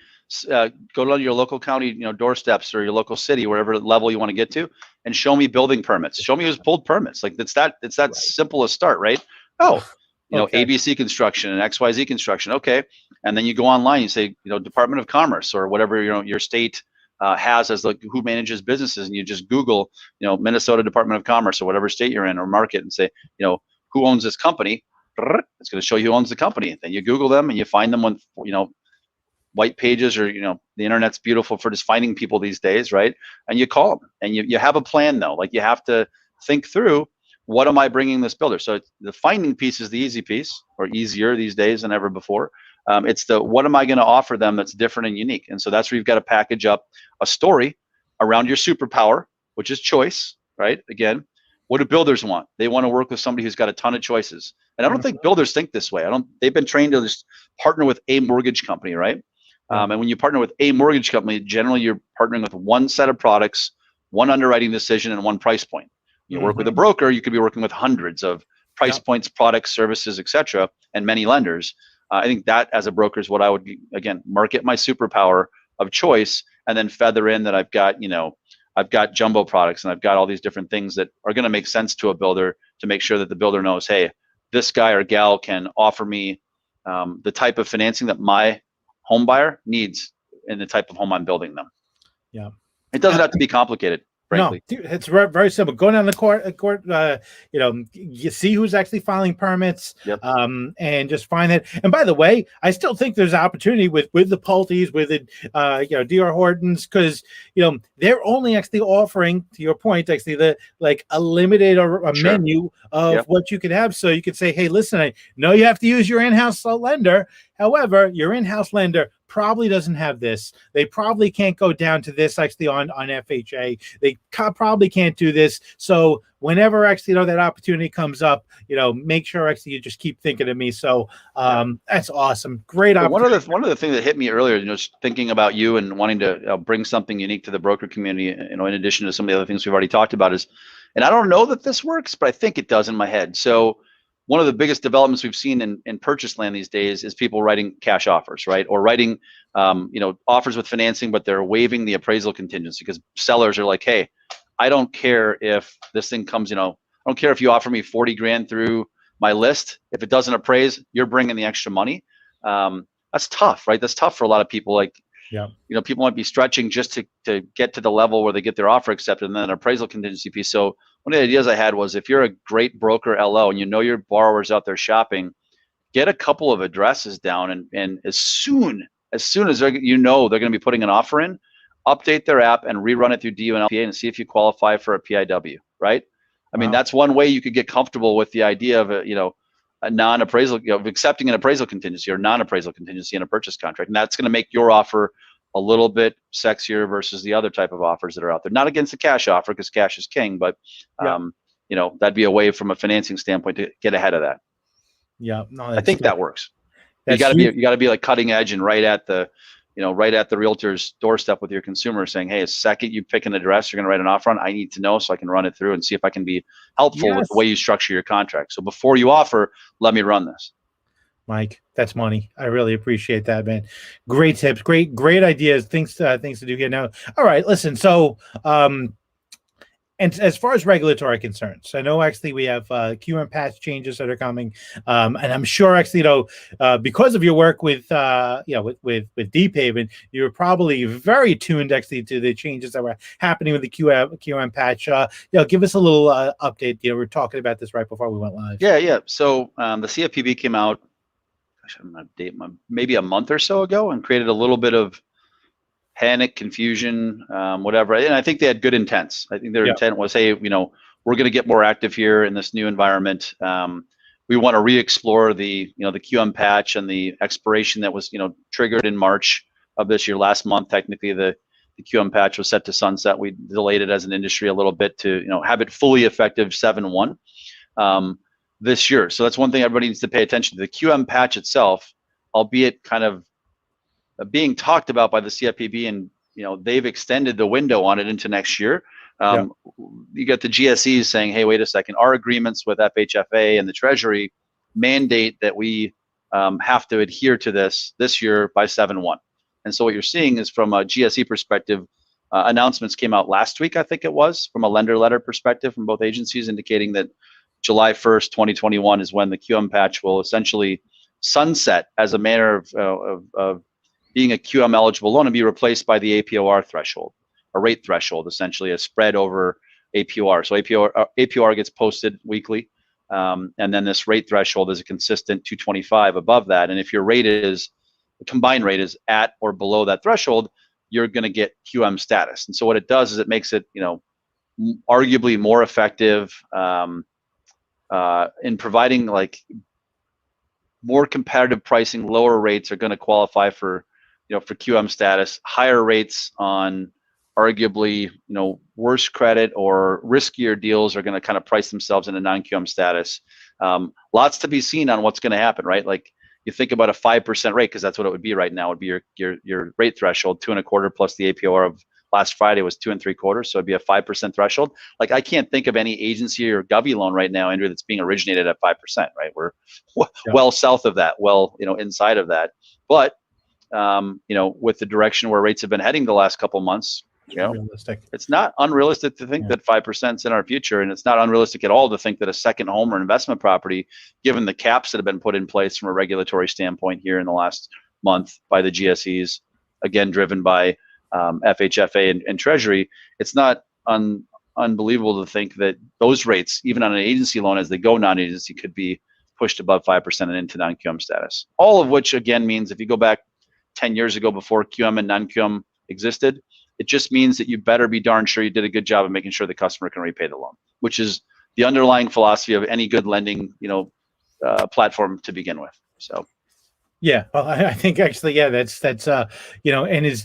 Go down to your local county, doorsteps, or your local city, wherever level you want to get to, and show me building permits. Show me who's pulled permits. Like, it's that simple a start, right? Oh, ABC construction and XYZ construction. Okay. And then you go online, you say, Department of Commerce or whatever, your state has as who manages businesses. And you just Google, Minnesota Department of Commerce or whatever state you're in or market, and say, who owns this company? It's going to show you who owns the company. Then you Google them and you find them on, white pages, or the internet's beautiful for just finding people these days, right? And you call them, and you have a plan though. Like, you have to think through, what am I bringing this builder? So the finding piece is the easy piece, or easier these days than ever before. It's the, what am I going to offer them that's different and unique? And so that's where you've got to package up a story around your superpower, which is choice, right? Again, what do builders want? They want to work with somebody who's got a ton of choices. And I don't think builders think this way. They've been trained to just partner with a mortgage company, right? And when you partner with a mortgage company, generally you're partnering with one set of products, one underwriting decision, and one price point. You work with a broker, you could be working with hundreds of price points, products, services, etc., and many lenders. I think that, as a broker, is what I would, again, market my superpower of choice, and then feather in that I've got, I've got jumbo products, and I've got all these different things that are going to make sense to a builder, to make sure that the builder knows, hey, this guy or gal can offer me the type of financing that my home buyer needs in the type of home I'm building them. Yeah, it doesn't have to be complicated, frankly. No, it's very simple. Go down the court, you see who's actually filing permits, and just find it. And by the way, I still think there's opportunity with the Pultes, with the D.R. Hortons, because they're only actually offering, to your point, actually a limited or a menu of what you could have. So you could say, hey, listen, I know you have to use your in-house lender. However, your in-house lender probably doesn't have this. They probably can't go down to this actually on FHA. They probably can't do this. So whenever actually that opportunity comes up, make sure actually you just keep thinking of me. So that's awesome. Great opportunity. One of the things that hit me earlier, just thinking about you and wanting to bring something unique to the broker community, in addition to some of the other things we've already talked about, is, and I don't know that this works, but I think it does in my head. So one of the biggest developments we've seen in purchase land these days is people writing cash offers, right? Or writing, offers with financing, but they're waiving the appraisal contingency, because sellers are like, hey, I don't care if this thing comes, I don't care if you offer me 40 grand through my list. If it doesn't appraise, you're bringing the extra money. That's tough, right? That's tough for a lot of people. Like, people might be stretching just to get to the level where they get their offer accepted, and then an appraisal contingency piece. So one of the ideas I had was, if you're a great broker LO and your borrowers out there shopping, get a couple of addresses down, and as soon as they're going to be putting an offer in, update their app and rerun it through DU and LPA and see if you qualify for a PIW, right? I mean, that's one way you could get comfortable with the idea of a non-appraisal, of accepting an appraisal contingency or non-appraisal contingency in a purchase contract. And that's going to make your offer a little bit sexier versus the other type of offers that are out there. Not against the cash offer, because cash is king, but that'd be a way from a financing standpoint to get ahead of that. Yeah, no, I think that works. You got to be like cutting edge and right at the realtor's doorstep with your consumer, saying, hey, a second you pick an address you're going to write an offer on, I need to know so I can run it through and see if I can be helpful with the way you structure your contract. So before you offer, let me run this. Mike. That's money. I really appreciate that, man. Great tips, great ideas, things to do here. Now, all right, listen. So, and as far as regulatory concerns, I know actually we have QM patch changes that are coming, and I'm sure actually because of your work with with Deephaven, you're probably very tuned actually to the changes that were happening with the QM patch. Give us a little update. We were talking about this right before we went live. Yeah. So the CFPB came out, maybe a month or so ago, and created a little bit of panic, confusion, whatever. And I think they had good intents. I think their intent was, hey, we're going to get more active here in this new environment. We want to re-explore the QM patch and the expiration that was, triggered in March of this year. Last month, technically, the QM patch was set to sunset. We delayed it as an industry a little bit to, have it fully effective 7/1 this year. So that's one thing everybody needs to pay attention to. The QM patch itself, albeit kind of being talked about by the CFPB, and they've extended the window on it into next year. You get the GSEs saying, hey, wait a second, our agreements with FHFA and the Treasury mandate that we have to adhere to this year by 7/1. And so what you're seeing is, from a GSE perspective, announcements came out last week, I think it was, from a lender letter perspective from both agencies, indicating that July 1st, 2021 is when the QM patch will essentially sunset as a manner of being a QM eligible loan and be replaced by the APOR threshold, a rate threshold, essentially a spread over APOR. So APOR gets posted weekly, and then this rate threshold is a consistent 225 above that. And if your the combined rate is at or below that threshold, you're going to get QM status. And so what it does is it makes it, arguably more effective in providing more competitive pricing. Lower rates are going to qualify for QM status. Higher rates on arguably, worse credit or riskier deals are going to kind of price themselves into non-QM status. Lots to be seen on what's going to happen, right? Like, you think about a 5% rate, because that's what it would be right now. It would be your rate threshold, 2.25 plus the APR of last Friday was 2.75, so it'd be a 5% threshold. Like, I can't think of any agency or govy loan right now, Andrew, that's being originated at 5%. Right? We're well south of that, inside of that. But with the direction where rates have been heading the last couple months, it's not unrealistic to think that 5% is in our future, and it's not unrealistic at all to think that a second home or investment property, given the caps that have been put in place from a regulatory standpoint here in the last month by the GSEs, again driven by FHFA and Treasury, it's not unbelievable to think that those rates, even on an agency loan as they go non-agency, could be pushed above 5% and into non-QM status. All of which, again, means if you go back 10 years ago, before QM and non-QM existed, it just means that you better be darn sure you did a good job of making sure the customer can repay the loan, which is the underlying philosophy of any good lending, platform to begin with. So. Yeah, well, I think actually, that's and it's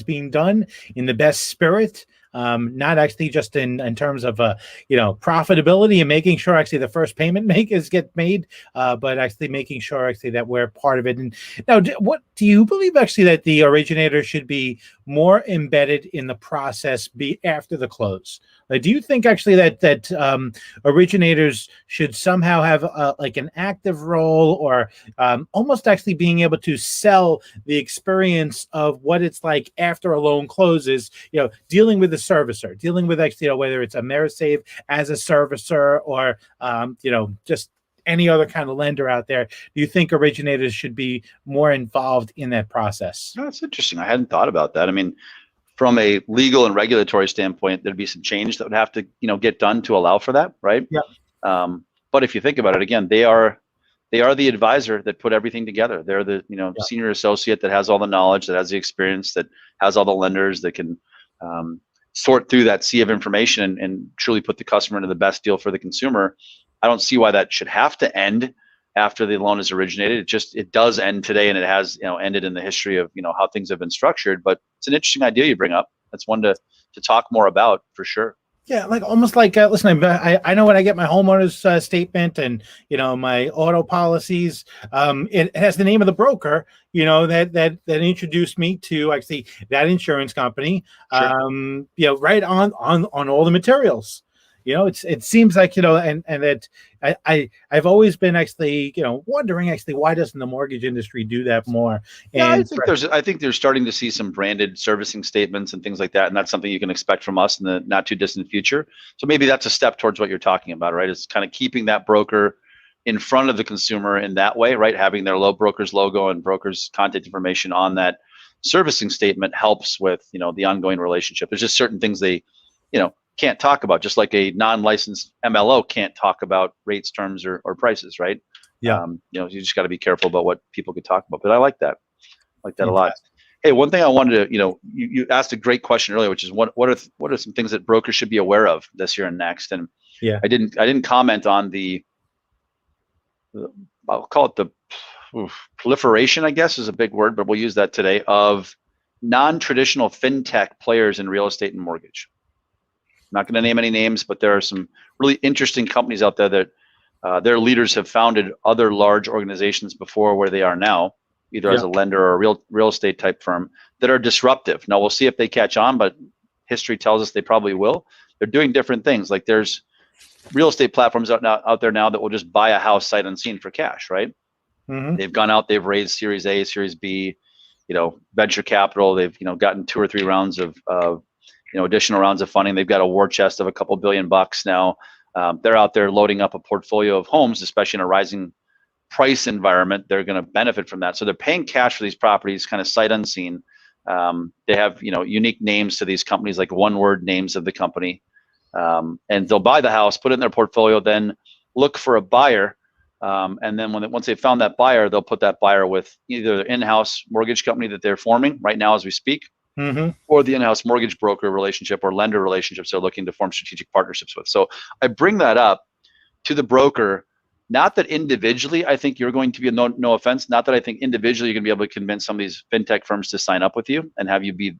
being done in the best spirit, not actually just in terms of profitability and making sure actually the first payment get made, but actually making sure actually that we're part of it. And now, what do you believe actually that the originator should be more embedded in the process after the close? Do you think actually that originators should somehow have an active role, or almost actually being able to sell the experience of what it's like after a loan closes, dealing with the servicer, dealing with actually, whether it's AmeriSave as a servicer or, just any other kind of lender out there? Do you think originators should be more involved in that process? No, that's interesting. I hadn't thought about that. I mean, from a legal and regulatory standpoint, there'd be some change that would have to, get done to allow for that, right? Yeah. But if you think about it, again, they are the advisor that put everything together. They're the senior associate that has all the knowledge, that has the experience, that has all the lenders, that can sort through that sea of information and truly put the customer into the best deal for the consumer. I don't see why that should have to end after the loan is originated. It does end today, and it has ended in the history of how things have been structured. But it's an interesting idea you bring up. That's one to talk more about for sure. Yeah, almost like listen, I know when I get my homeowner's statement and my auto policies, it has the name of the broker that introduced me to actually that insurance company. Sure. Right on all the materials. it seems like, and that I've always been actually, wondering actually, why doesn't the mortgage industry do that more? Yeah, And I think they're starting to see some branded servicing statements and things like that, and that's something you can expect from us in the not too distant future. So maybe that's a step towards what you're talking about, right? It's kind of keeping that broker in front of the consumer in that way, right? Having their broker's logo and broker's contact information on that servicing statement helps with, the ongoing relationship. There's just certain things they, can't talk about, just like a non-licensed MLO can't talk about rates, terms, or prices, right? Yeah. You just got to be careful about what people could talk about. But I like that. A lot. Hey, one thing I wanted to, you asked a great question earlier, which is what are some things that brokers should be aware of this year and next? And yeah, I didn't comment on I'll call it the proliferation, I guess is a big word, but we'll use that today, of non-traditional fintech players in real estate and mortgage. I'm not going to name any names, but there are some really interesting companies out there that their leaders have founded other large organizations before where they are now, either as a lender or a real estate type firm, that are disruptive. Now we'll see if they catch on, but history tells us they probably will. They're doing different things. Like there's real estate platforms out there now that will just buy a house sight unseen for cash, right? Mm-hmm. They've gone out, they've raised Series A, Series B, venture capital. They've gotten 2 or 3 rounds of additional rounds of funding. They've got a war chest of a couple $1 billion now. They're out there loading up a portfolio of homes, especially in a rising price environment. They're going to benefit from that. So they're paying cash for these properties, kind of sight unseen. They have unique names to these companies, like one-word names of the company, and they'll buy the house, put it in their portfolio, then look for a buyer. And then once they've found that buyer, they'll put that buyer with either the in-house mortgage company that they're forming right now as we speak, mm-hmm. or the in-house mortgage broker relationship or lender relationships they're looking to form strategic partnerships with. So I bring that up to the broker, not that individually I think you're going to be, no offense, not that I think individually you're going to be able to convince some of these fintech firms to sign up with you and have you be,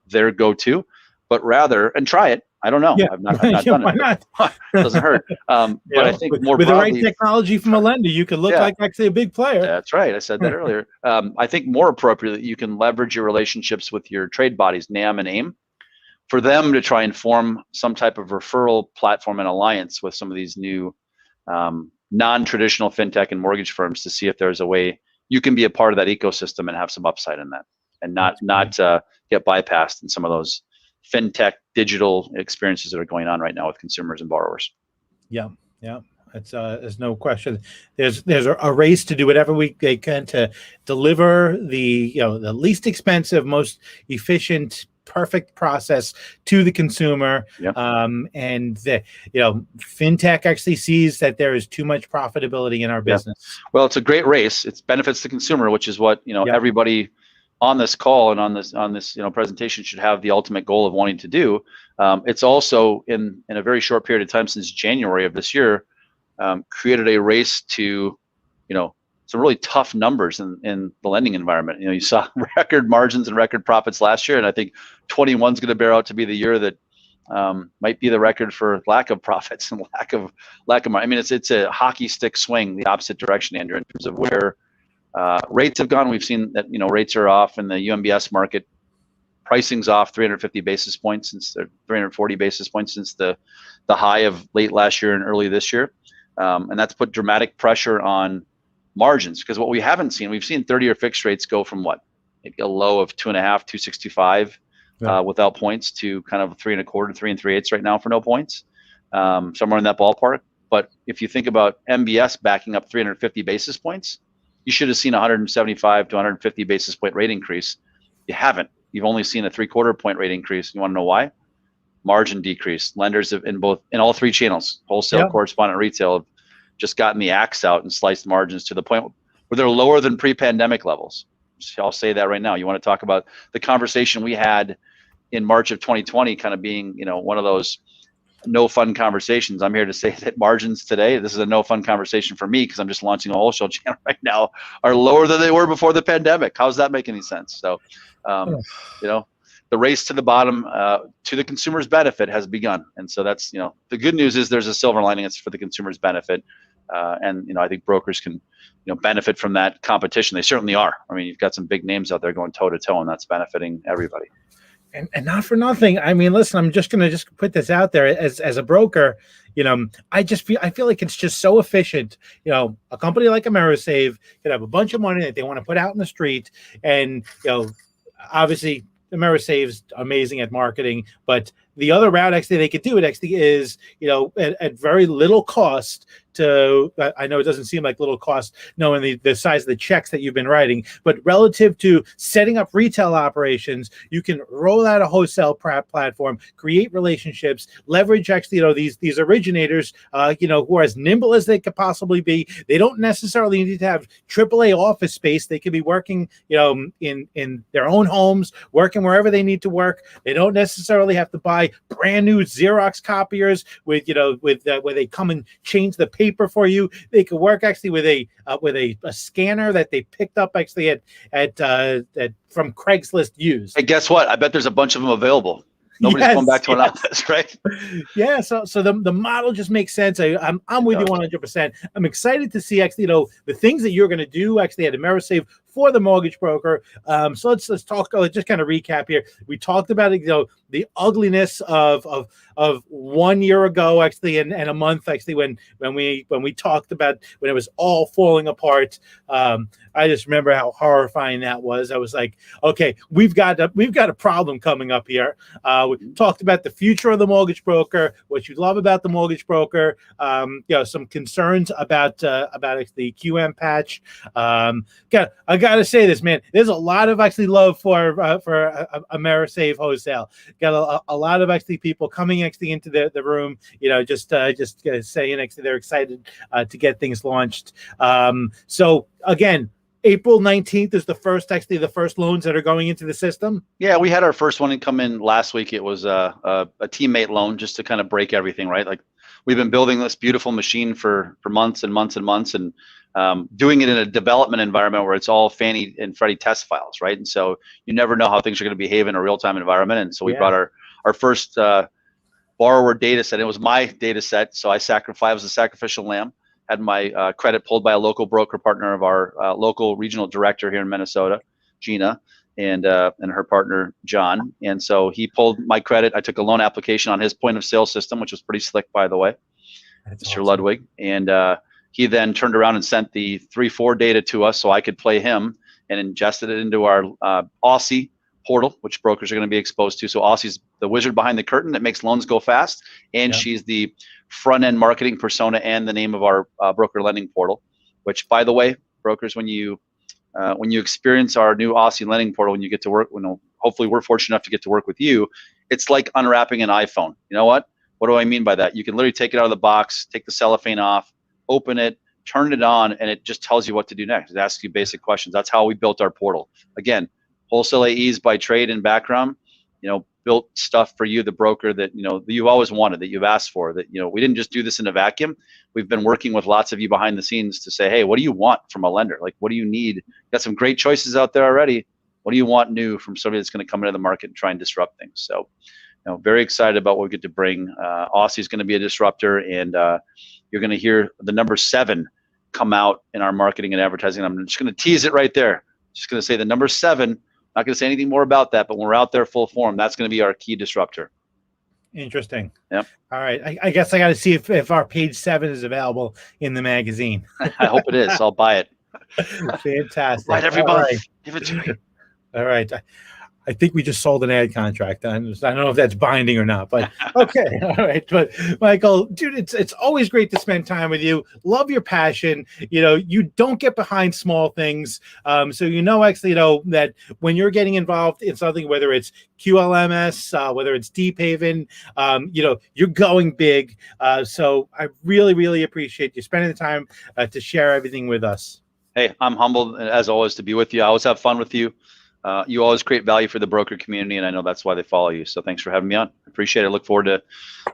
their go-to, but rather, and try it. I don't know. Yeah. I've not done why it. Not? Doesn't hurt. But I think more with broadly, the right technology from a lender, you could look like actually a big player. That's right. I said that earlier. I think more appropriately, you can leverage your relationships with your trade bodies, NAM and AIM, for them to try and form some type of referral platform and alliance with some of these new non-traditional fintech and mortgage firms to see if there's a way you can be a part of that ecosystem and have some upside in that, and not get bypassed in some of those fintech digital experiences that are going on right now with consumers and borrowers. Yeah. It's there's no question. There's a race to do whatever they can to deliver the the least expensive, most efficient, perfect process to the consumer. Yep. And the fintech actually sees that there is too much profitability in our business. Well, it's a great race. It benefits the consumer, which is what everybody on this call and on this presentation should have the ultimate goal of wanting to do. It's also in a very short period of time, since January of this year, created a race to some really tough numbers in the lending environment. You saw record margins and record profits last year, and I think 21 is going to bear out to be the year that might be the record for lack of profits and lack of I mean, it's a hockey stick swing the opposite direction, Andrew, in terms of where rates have gone. We've seen that rates are off in the UMBS market. Pricing's off 350 basis points since the 340 basis points since the high of late last year and early this year, and that's put dramatic pressure on margins, because what we haven't seen, we've seen 30-year fixed rates go from maybe a low of 2.5, 265 without points to kind of 3.25, 3 3/8 right now for no points, somewhere in that ballpark. But if you think about MBS backing up 350 basis points, you should have seen 175 to 150 basis point rate increase. You haven't. You've only seen a 3/4 point rate increase. You want to know why? Margin decrease. Lenders have in all 3 channels, wholesale, correspondent, retail, have just gotten the axe out and sliced margins to the point where they're lower than pre-pandemic levels. So I'll say that right now. You want to talk about the conversation we had in March of 2020 kind of being, one of those no fun conversations. I'm here to say that margins today, this is a no fun conversation for me because I'm just launching a wholesale channel right now, are lower than they were before the pandemic. How does that make any sense? So, the race to the bottom to the consumer's benefit has begun. And so that's, the good news is there's a silver lining. It's for the consumer's benefit. And I think brokers can, benefit from that competition. They certainly are. I mean, you've got some big names out there going toe to toe, and that's benefiting everybody. And not for nothing. I mean, listen, I'm just gonna just put this out there as a broker. I feel like it's just so efficient. A company like AmeriSave could have a bunch of money that they want to put out in the street, and obviously AmeriSave's amazing at marketing, but the other route actually they could do it actually is at very little cost. I know it doesn't seem like little cost knowing the size of the checks that you've been writing, but relative to setting up retail operations, you can roll out a wholesale platform, create relationships, leverage actually these originators who are as nimble as they could possibly be. They don't necessarily need to have AAA office space. They could be working in their own homes, working wherever they need to work. They don't necessarily have to buy brand new Xerox copiers with where they come and change the paper for you. They could work actually with a scanner that they picked up actually at from Craigslist used. Hey, guess what? I bet there's a bunch of them available. Nobody's going back to an office, right? Yeah. So the model just makes sense. I'm with you 100%. I'm excited to see actually the things that you're going to do actually at AmeriSave for the mortgage broker. So let's talk. Let's just kind of recap here. We talked about the ugliness of 1 year ago actually, and a month actually when we talked about when it was all falling apart. I just remember how horrifying that was. I was like, okay, we've got a problem coming up here. We talked about the future of the mortgage broker, what you love about the mortgage broker, some concerns about the QM patch. I gotta say this, man. There's a lot of actually love for AmeriSave Wholesale. Got a lot of actually people coming actually into the room. Just saying actually they're excited to get things launched. So again, April 19th is the first loans that are going into the system. Yeah, we had our first one come in last week. It was a teammate loan just to kind of break everything, right? Like we've been building this beautiful machine for months and months and months, and doing it in a development environment where it's all Fannie and Freddie test files, right? And so you never know how things are going to behave in a real-time environment. And so we brought our first borrower data set. It was my data set, so I was a sacrificial lamb. Had my credit pulled by a local broker partner of our local regional director here in Minnesota, Gina, and her partner, John. And so he pulled my credit. I took a loan application on his point of sale system, which was pretty slick, by the way, That's Mr. awesome. Ludwig. And he then turned around and sent the 3-4 data to us so I could play him and ingested it into our Aussie portal, which brokers are going to be exposed to. So Aussie's the wizard behind the curtain that makes loans go fast, and she's the front-end marketing persona and the name of our broker lending portal. Which, by the way, brokers, when you experience our new Aussie lending portal, when you get to work, hopefully we're fortunate enough to get to work with you, it's like unwrapping an iPhone. You know what? What do I mean by that? You can literally take it out of the box, take the cellophane off, open it, turn it on, and it just tells you what to do next. It asks you basic questions. That's how we built our portal. Again, wholesale AEs by trade and background, built stuff for you, the broker that you've always wanted, that you've asked for. That we didn't just do this in a vacuum. We've been working with lots of you behind the scenes to say, hey, what do you want from a lender? Like, what do you need? Got some great choices out there already. What do you want new from somebody that's going to come into the market and try and disrupt things? So, very excited about what we get to bring. Aussie's going to be a disruptor, and you're going to hear the number 7 come out in our marketing and advertising. I'm just going to tease it right there. Just going to say the number 7. Not going to say anything more about that, but when we're out there full form, that's going to be our key disruptor. Interesting. Yep. All right. I guess I got to see if our page 7 is available in the magazine. I hope it is. I'll buy it. Fantastic. Right, everybody. Give it to me. All right. I think we just sold an ad contract. I don't know if that's binding or not, but okay. All right. But Michael, dude, it's always great to spend time with you. Love your passion. You don't get behind small things. So actually that when you're getting involved in something, whether it's QLMS, whether it's Deephaven, you're going big. So I really, really appreciate you spending the time to share everything with us. Hey, I'm humbled as always to be with you. I always have fun with you. You always create value for the broker community, and I know that's why they follow you. So thanks for having me on. I appreciate it. I look forward to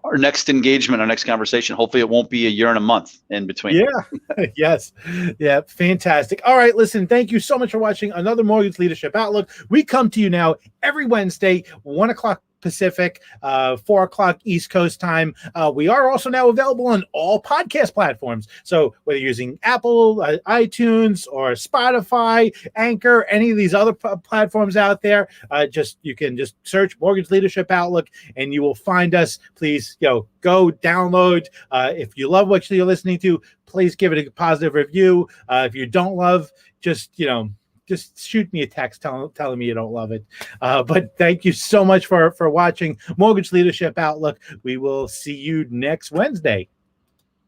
our next engagement, our next conversation. Hopefully it won't be a year and a month in between. Yeah. Yes. Yeah. Fantastic. All right. Listen, thank you so much for watching another Mortgage Leadership Outlook. We come to you now every Wednesday, 1 o'clock Pacific, 4 o'clock East Coast time. We are also now available on all podcast platforms. So whether you're using Apple, iTunes, or Spotify, Anchor, any of these other platforms out there, you can just search Mortgage Leadership Outlook and you will find us. Please, go download. If you love what you're listening to, please give it a positive review. If you don't love, just shoot me a text telling me you don't love it. But thank you so much for watching Mortgage Leadership Outlook. We will see you next Wednesday.